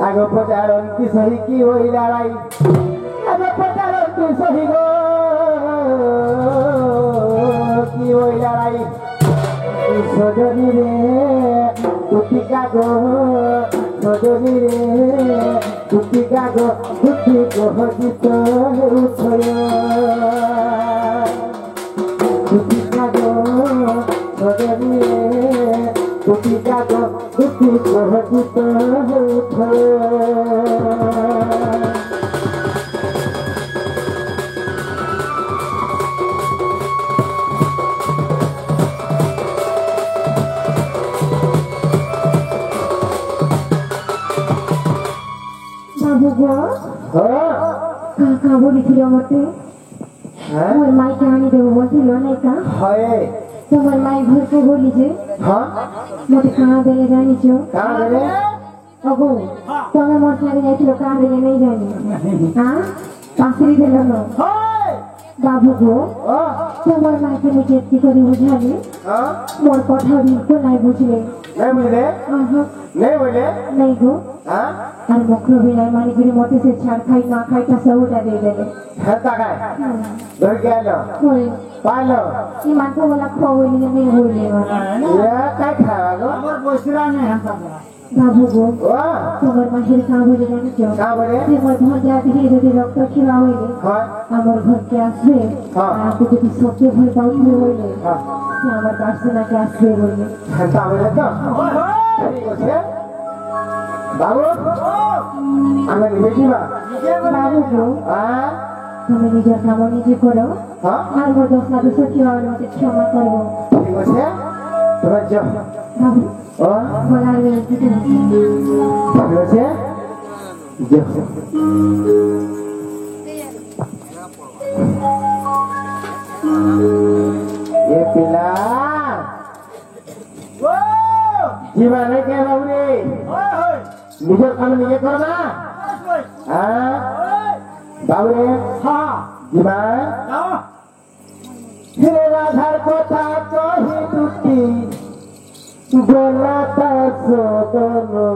आगो पचारण की सही की वही लड़ाई आगो पचारण की सही गो की वही लड़ाई सजनी रे कुटिका गो सजनी रे कुटिका गो कुटी को हजित उठयो कुटिका गो सजनी रे कुटिका गो कुटी को हजित उठयो কাকা বলেছিল মতে তোমার মাইকে আনি দেবো বলছিল না কা তোমার মাই ঘরকে বলি যে মতে কাঁ বেড়ে জানিছ অগো তুমি মোর সাথে যাইছিল কাঁ বেড়ে নেই জানি হ্যাঁ পাশরি দিল না বাবু গো তোমার মাইকে মুঝে কি করে বুঝালে মোর কথা বিলকুল নাই বুঝলে नहीं बुझले नहीं बोले नहीं गो हाँ আর মুখলো বিনাই মানে গিরি মতে সে ছাড় খাই না খাই তা সবটা দিয়ে দেবে हेता काय धर गेलो होय पालो ই মানকো বলা খাওয়াইলি না নেই হইলে ये काय खावा गो हमर पोसरा नहीं हंसा বাবু গো ओ তোমার মাসের কাঁ বলে জানিছো का बोले তোমার ঘর যা দিয়ে যদি রক্ত খিলা হইলে हां আমার ঘরকে আসবে আর যদি সত্যি ভয় পাও হইলে আমার কাছে নাকি আসবে বললে हेता बोले तो ठीक আছে बाबू আমি নিজেবা বাবু গো हां তুমি নিজের কাম নিজে করো हां আর মোর দোষ না দোষ কি হয় আমাকে ক্ষমা করবো ঠিক আছে তোমরা যাও বাবু ও বলার বেশি ঠিক আছে যাও ये पिला ओ जीवाने के बाबूरे निजे काम निजे करो ना हाँ बाबूरे हाँ जीवन हिरे राधार कोठा कही दुटी बोला ता सोदनो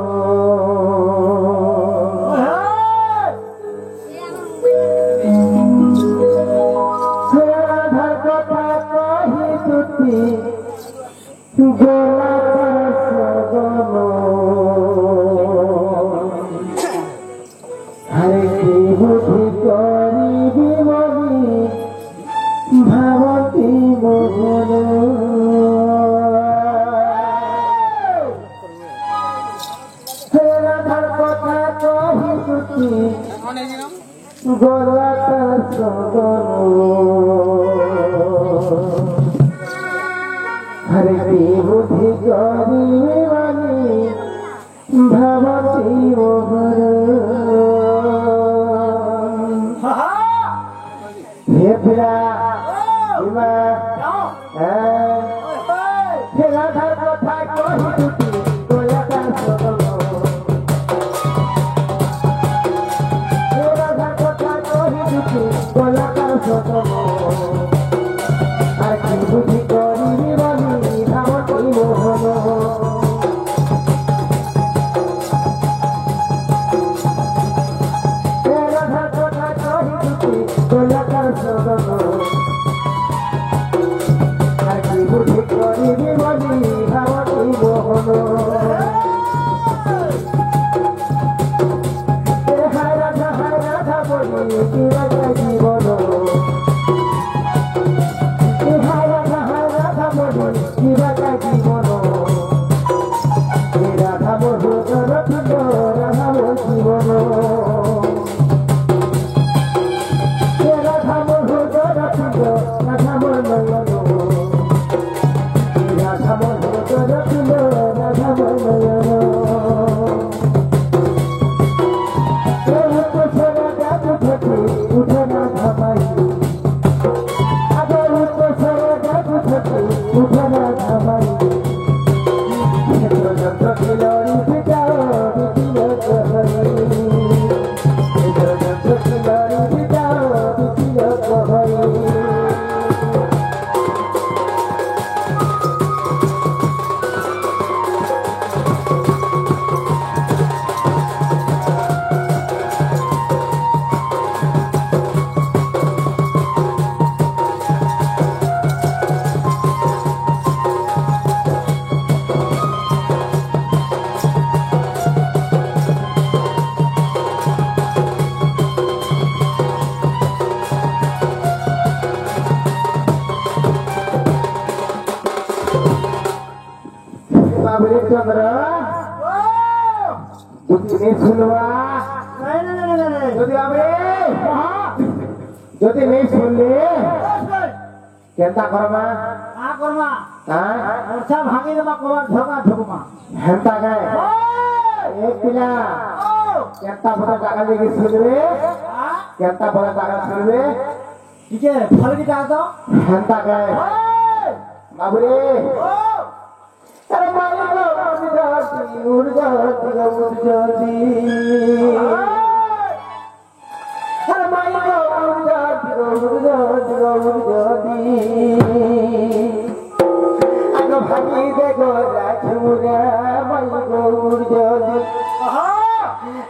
हिरे राधार कोठा कही दुटी बोला ता सोदनो हरे की बुद्धि करी मनी भावती मोहन राधार कथा कही सुती गोलात सदन हरे की बुद्धि करी मनी भावती मोहन हे फिरा इमा हे राधार कथा कही सुती गोलात सदन हे राधार कथा कही सुती गोलात सदन আর কি বুঝি করি বলি ভাবতি মোহন হে রাধার কথা কহি দুটি গোলাকার সদন আর কি বুঝি করি বলি ভাবতি মোহন হায় রাধা বলি কি রাধা জীবন चंद्र যদি শুনবা যদি আমি যদি নেই শুনলে কেনতা করমা ভাঙি দেবা কবার ঝগা ঝগমা হেনতা গায় এক পিলা কেনতা বড় টাকা দিয়ে শুনবে কেনতা বড় টাকা শুনবে ঠিক আছে ভালো কি টাকা দাও হেনতা গায় বাবুরে अरे माला उड़ जाती उड़ जाती उड़ जाती अरे माला उड़ जाती उड़ जाती उड़ जाती अगो भागी देखो राजमुरा माला उड़ जाती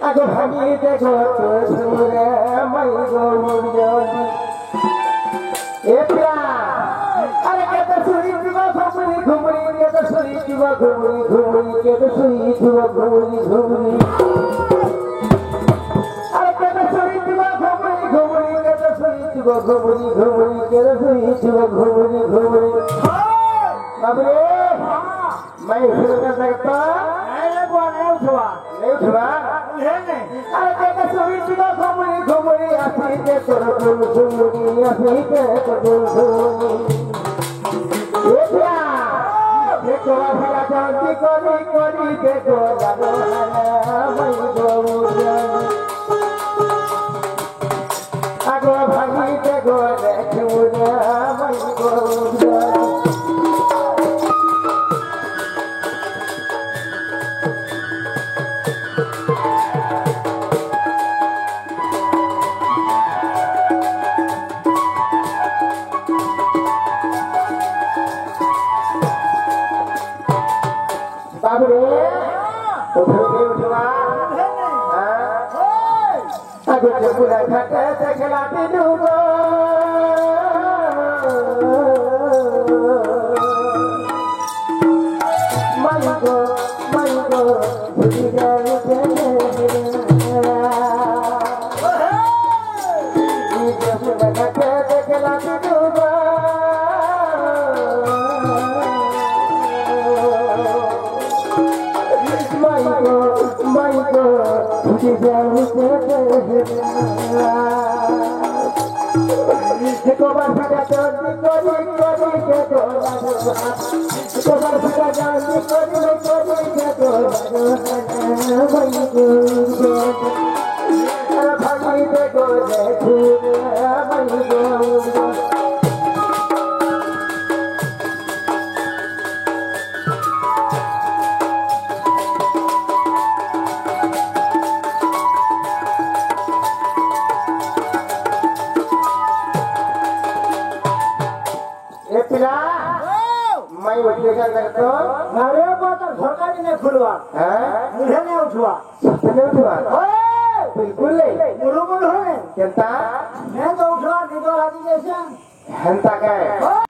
अगो भागी देखो राजमुरा माला उड़ जाती ए प्या अरे कहते सुरी जीवा घुमरी घुमरी कहते सुरी जीवा घुमरी घुमरी कहते सुरी जीवा घुमरी घुमरी अरे कहते सुरी जीवा घुमरी घुमरी कहते सुरी जीवा घुमरी घुमरी कहते सुरी जीवा घुमरी घुमरी बाबरे मैं फिर कर सकता नहीं उठवा अरे कहते सुरी जीवा घुमरी घुमरी आसी के तोर घुमरी आसी के तोर घुमरी देखो भला जानती कोनी कोनी देखो जानो मैं गोमुरा आगो भागी देखो देखुरा मैं गोमुरा बाबरे उठवा आगे जमुना घाट से खिलाती डूबो माइको भूली गए जमुना घाट से खिलाती डूबो माइको तुझे जाऊं देखो बरसा जाती कोरी कोरी के तो देखो बरसा जाती कोरी कोरी के तो माइको अरे भागी देखो देखो माइको मैं उठेगा करतो अरे बात सरकारी ने खुलवा हैं मुझे नहीं उठवा नहीं उठवा बिल्कुल नहीं मुरुमुर होने केता मैं तो उठवा नहीं तो राजी जैसा हंता का